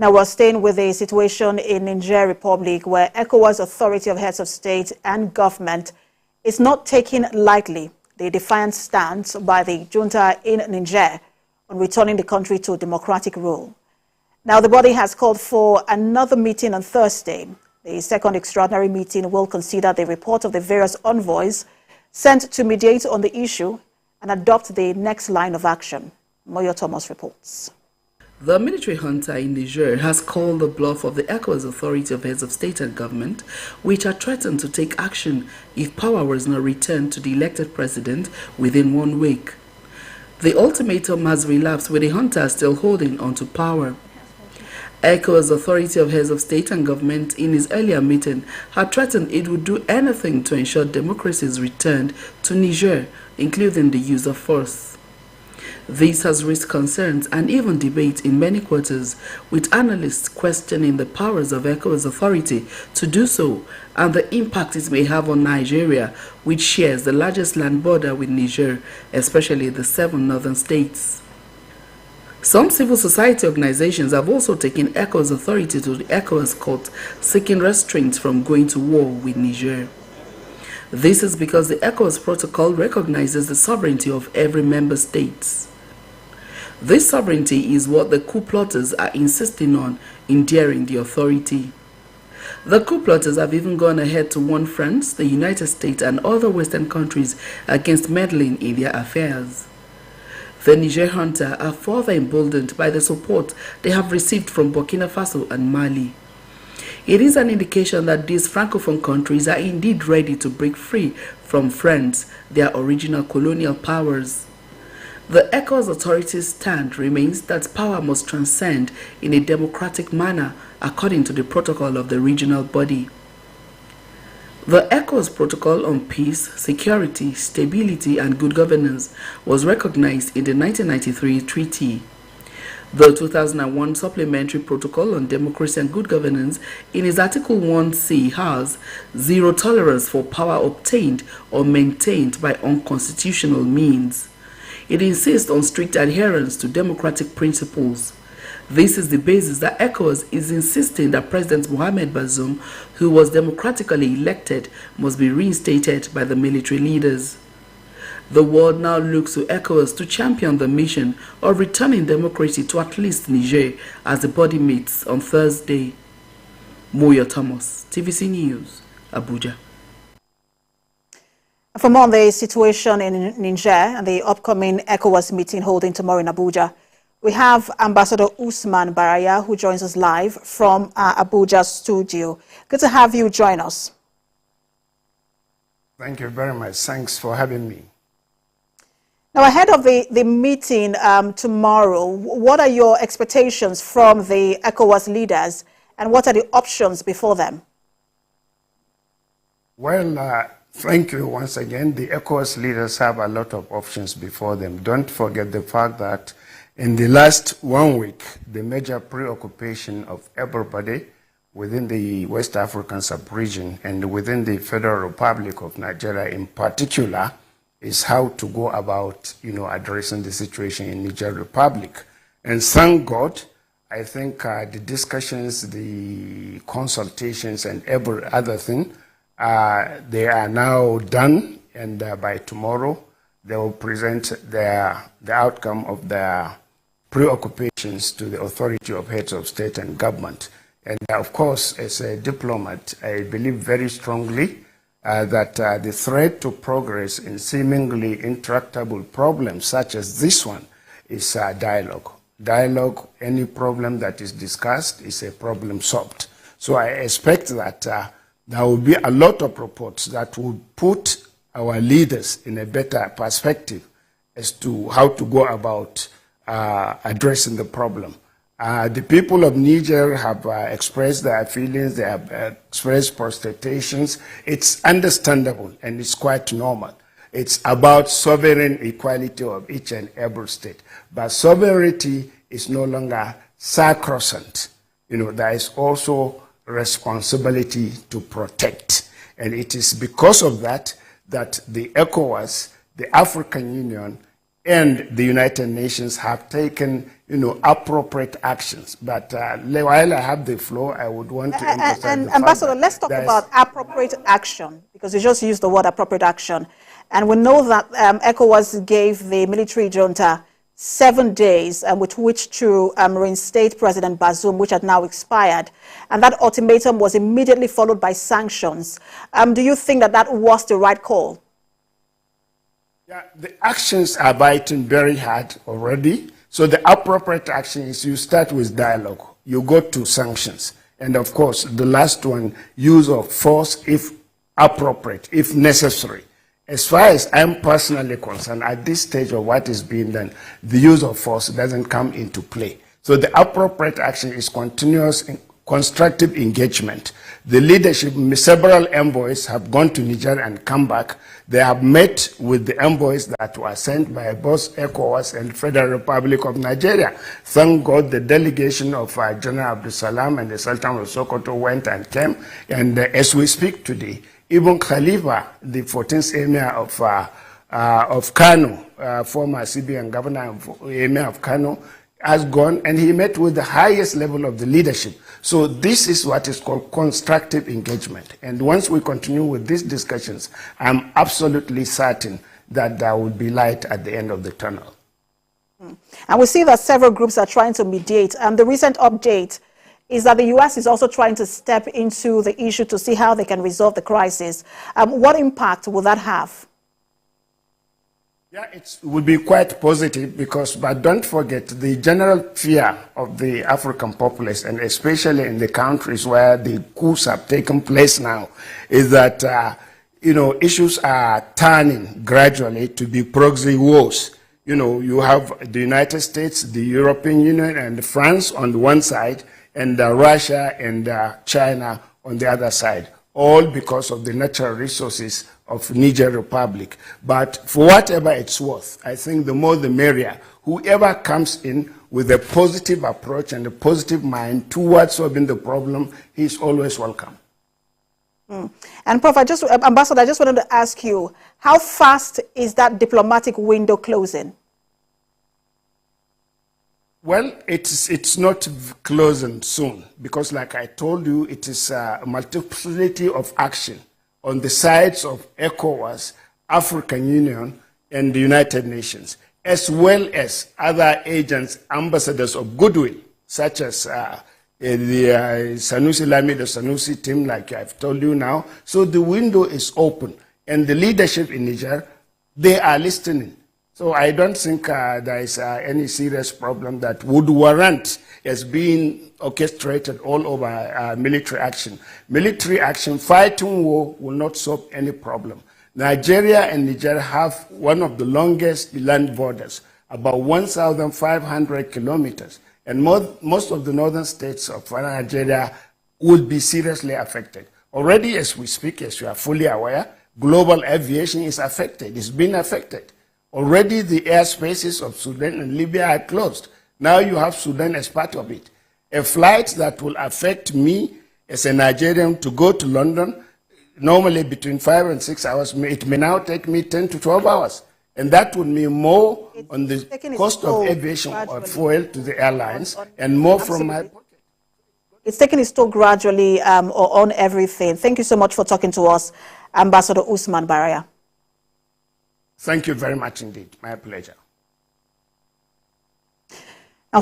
Now we're staying with the situation in Niger Republic, where Ecowas Authority of Heads of State and Government is not taking lightly the defiant stance by the Junta in Niger on returning the country to democratic rule. Now the body has called for another meeting on Thursday. The second extraordinary meeting will consider the report of the various envoys sent to mediate on the issue and adopt the next line of action. Moyo Thomas reports. The military junta in Niger has called the bluff of the Ecowas Authority of Heads of State and Government, which are threatened to take action if power was not returned to the elected president within 1 week. The ultimatum has relapsed, with the junta still holding onto power. Ecowas Authority of Heads of State and Government in his earlier meeting had threatened it would do anything to ensure democracy is returned to Niger, including the use of force. This has raised concerns and even debate in many quarters, with analysts questioning the powers of Ecowas Authority to do so and the impact it may have on Nigeria, which shares the largest land border with Niger, especially the 7 northern states. Some civil society organizations have also taken Ecowas Authority to the Ecowas court, seeking restraints from going to war with Niger. This is because the Ecowas protocol recognizes the sovereignty of every member state. This sovereignty is what the coup plotters are insisting on in daring the authority. The coup plotters have even gone ahead to warn France, the United States and other Western countries against meddling in their affairs. The Niger junta are further emboldened by the support they have received from Burkina Faso and Mali. It is an indication that these Francophone countries are indeed ready to break free from France, their original colonial powers. The Ecowas authorities' stand remains that power must transcend in a democratic manner according to the protocol of the regional body. The Ecowas Protocol on Peace, Security, Stability and Good Governance was recognized in the 1993 treaty. The 2001 Supplementary Protocol on Democracy and Good Governance in its Article 1C has zero tolerance for power obtained or maintained by unconstitutional means. It insists on strict adherence to democratic principles. This is the basis that Ecowas is insisting that President Mohamed Bazoum, who was democratically elected, must be reinstated by the military leaders. The world now looks to Ecowas to champion the mission of returning democracy to at least Niger, as the body meets on Thursday. Moyo Thomas, TVC News, Abuja. For more on the situation in Niger and the upcoming Ecowas meeting holding tomorrow in Abuja, we have Ambassador Usman Baraya, who joins us live from our Abuja studio. Good to have you join us. Thank you very much. Thanks for having me. Now, ahead of the meeting tomorrow, what are your expectations from the Ecowas leaders, and what are the options before them? Well, thank you once again. The Ecowas leaders have a lot of options before them. Don't forget the fact that in the last 1 week, the major preoccupation of everybody within the West African sub-region and within the Federal Republic of Nigeria in particular is how to go about, addressing the situation in Niger Republic. And thank God, I think the discussions, the consultations and every other thing, they are now done, and by tomorrow they will present the outcome of their preoccupations to the Authority of Heads of State and Government. And of course, as a diplomat, I believe very strongly that the threat to progress in seemingly intractable problems such as this one is dialogue. Dialogue, any problem that is discussed is a problem solved. So I expect that there will be a lot of reports that will put our leaders in a better perspective as to how to go about addressing the problem. The people of Niger have expressed their feelings, they have expressed protestations. It's understandable and it's quite normal. It's about sovereign equality of each and every state. But sovereignty is no longer sacrosanct. There is also responsibility to protect. And it is because of that that the Ecowas, the African Union, and the United Nations have taken, appropriate actions. But while I have the floor, I would want to emphasize the fact Ambassador, let's talk about appropriate action, because you just used the word appropriate action. And we know that ECOWAS gave the military junta 7 days with which to reinstate President Bazoum, which had now expired. And that ultimatum was immediately followed by sanctions. Do you think that that was the right call? Yeah, the actions are biting very hard already. So the appropriate action is you start with dialogue. You go to sanctions. And of course, the last one, use of force if appropriate, if necessary. As far as I'm personally concerned, at this stage of what is being done, the use of force doesn't come into play. So the appropriate action is continuous constructive engagement. The leadership, several envoys have gone to Niger and come back. They have met with the envoys that were sent by both ECOWAS and Federal Republic of Nigeria. Thank God the delegation of General Abdul Salam and the Sultan of Sokoto went and came. And as we speak today, even Khalifa, the 14th Emir of Kano, former CBN governor, Emir of Kano, has gone and he met with the highest level of the leadership. So this is what is called constructive engagement. And once we continue with these discussions, I'm absolutely certain that there will be light at the end of the tunnel. And we see that several groups are trying to mediate. The recent update is that the U.S. is also trying to step into the issue to see how they can resolve the crisis. What impact will that have? Yeah, it would be quite positive because, but don't forget, the general fear of the African populace, and especially in the countries where the coups have taken place now, is that, issues are turning gradually to be proxy wars. You have the United States, the European Union, and France on the one side, and Russia and China on the other side, all because of the natural resources of Niger Republic. But for whatever it's worth, I think the more the merrier. Whoever comes in with a positive approach and a positive mind towards solving the problem, he's always welcome. And Prof, Ambassador, I just wanted to ask you, how fast is that diplomatic window closing? Well, it's not closing soon because, like I told you, it is a multiplicity of action on the sides of ECOWAS, African Union, and the United Nations, as well as other agents, ambassadors of goodwill, such as the Sanusi Lamido Sanusi team, like I've told you now. So the window is open, and the leadership in Niger, they are listening. So I don't think there is any serious problem that would warrant as being orchestrated all over military action. Military action, fighting war will not solve any problem. Nigeria and Niger have one of the longest land borders, about 1,500 kilometers. And most of the northern states of Nigeria will be seriously affected. Already as we speak, as you are fully aware, global aviation is affected, it's been affected. Already the airspaces of Sudan and Libya are closed. Now you have Sudan as part of it. A flight that will affect me as a Nigerian to go to London, normally between 5 and 6 hours, it may now take me 10 to 12 hours. And that would mean more on the cost of aviation or fuel to the airlines and more from my pocket. It's taking its toll gradually on everything. Thank you so much for talking to us, Ambassador Usman Baraya. Thank you very much indeed. My pleasure. Now,